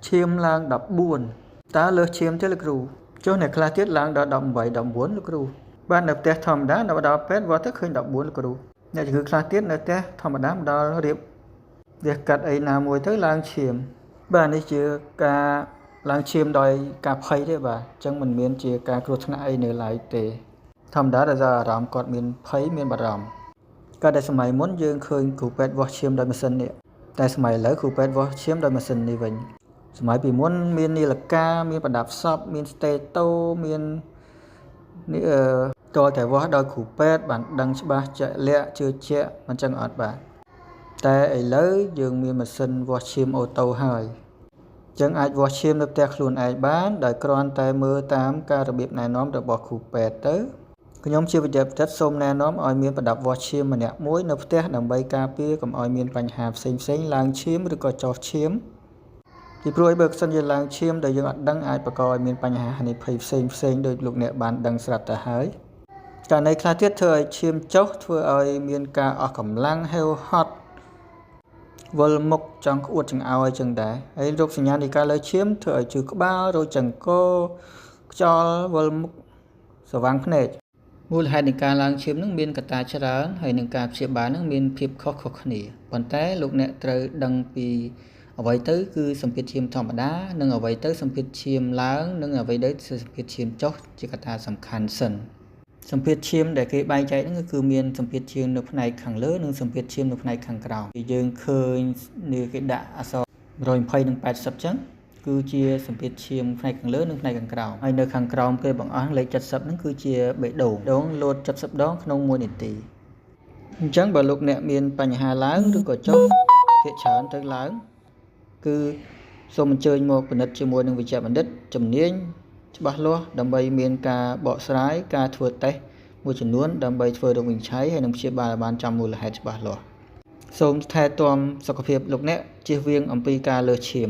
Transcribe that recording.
ឈាមឡើង14តើលើសឈាមទេលោកគ្រូចុះអ្នកខ្លះទៀតឡើងដល់18 14លោកគ្រូបាទនៅផ្ទះធម្មតានៅដល់ពេទ្យវត្តទៅឃើញ14លោកគ្រូអ្នកជំងឺខ្លះទៀតនៅផ្ទះធម្មតាមកដល់រៀបវះកាត់អីណាមួយទៅឡើងឈាមបាទនេះជាការឡើងឈាមដោយការភ័យទេបាទអញ្ចឹងមិនមានជាការគ្រោះថ្នាក់អីនៅឡើយទេធម្មតាដោយសារអារម្មណ៍គាត់មានភ័យមានបារម្ភក៏តែសម័យមុនយើងឃើញគ្រូពេទ្យវាស់ឈាមដោយម៉ាស៊ីននេះតែសម័យឥឡូវគ្រូពេទ្យវាស់ឈាមដោយម៉ាស៊ីននេះវិញសម័យពីមុនមាននាឡិកាមានប្រដាប់សពមានស្តេតូមាននេះតើតែវាស់ដោយគ្រូពេទ្យបានដឹងច្បាស់ជាក់លាក់ជឿជាក់មិនចឹងអត់បាទតែឥឡូវយើងមានម៉ាស៊ីនវាស់ឈាមអូតូហើយចឹងអាចវាស់ឈាមនៅផ្ទះខ្លួនឯងបានដោយគ្រាន់តែមើលតាមការរបៀបណែនាំរបស់គ្រូពេទ្យទៅខ្ញុំជាវិទ្យាបរិសូមណែនាំឲ្យមានប្រដាប់វាស់ឈាមម្នាក់មួយនៅផ្ទះដើម្បីការពារកុំឲ្យមានបញ្ហាផ្សេងៗឡើងឈាមឬក៏ចុះឈាមពីព្រោះបើសិនជាឡើងឈាមដែលយើងអត់ដឹងអាចបង្កឲ្យមានបញ្ហាហានិភ័យផ្សេងដោយលោកអ្នកបានដឹងស្រាប់ទៅហើយករណីខ្លះទៀតធ្វើឲ្យឈាមចុះធ្វើឲ្យមានការអស់កម្លាំងហេវហត់វិលមុខចង់ក្អួតចង្អោរចឹងដែរហើយរោគសញ្ញានៃការលើសឈាមធ្វើឲ្យជឿក្បាលរោគចង្កូខ្យល់វិលមុខស្វាំងភ្នែកមូលហេតុនៃការឡើងឈាមនឹងមានកត្តាច្រើនហើយនឹងការព្យាបាលនឹងមានភាពខុសគ្នាប៉ុន្តែលោកអ្នកត្រូវដឹងពីអ្វីទៅគឺសម្ពាធឈាមធម្មតានិងអ្វីទៅសម្ពាធឈាមឡើងនិងអ្វីទៅសម្ពាធឈាមចុះជាកត្តាសំខាន់សិនសម្ពាធឈាមដែលគេបែងចែកហ្នឹងគឺមានសម្ពាធឈាមនៅផ្នែកខាងលើនិងសម្ពាធឈាមនៅផ្នែកខាងក្រោមយើងឃើញនេះគេដាក់អក្សរ120និង80ចឹងគឺជាសម្ពាធឈាមផ្នែកខាងលើនិងផ្នែកខាងក្រោមហើយនៅខាងក្រោមគេបង្អស់លេខ70ហ្នឹងគឺជាបេះដូងលោត70ដងក្នុង1នាទីអញ្ចឹងបើលោកអ្នកមានបញ្ហាឡើងឬក៏ចុះភាគច្រើនទៅឡើងគឺសូមអញ្ជើញមកពិនិត្យជាមួយនឹងវិជ្ជបណ្ឌិតជំនាញច្បាស់លាស់ដើម្បីមានការបកស្រាយការធ្វើតេស្តមួយចំនួនដើម្បីធ្វើរោគវិនិច្ឆ័យហើយនឹងព្យាបាលឲ្យបានចំមូលហេតុច្បាស់លាស់សូមថែទាំសុខភាពលោកអ្នកជៀសវាងអំពីការលើសឈាម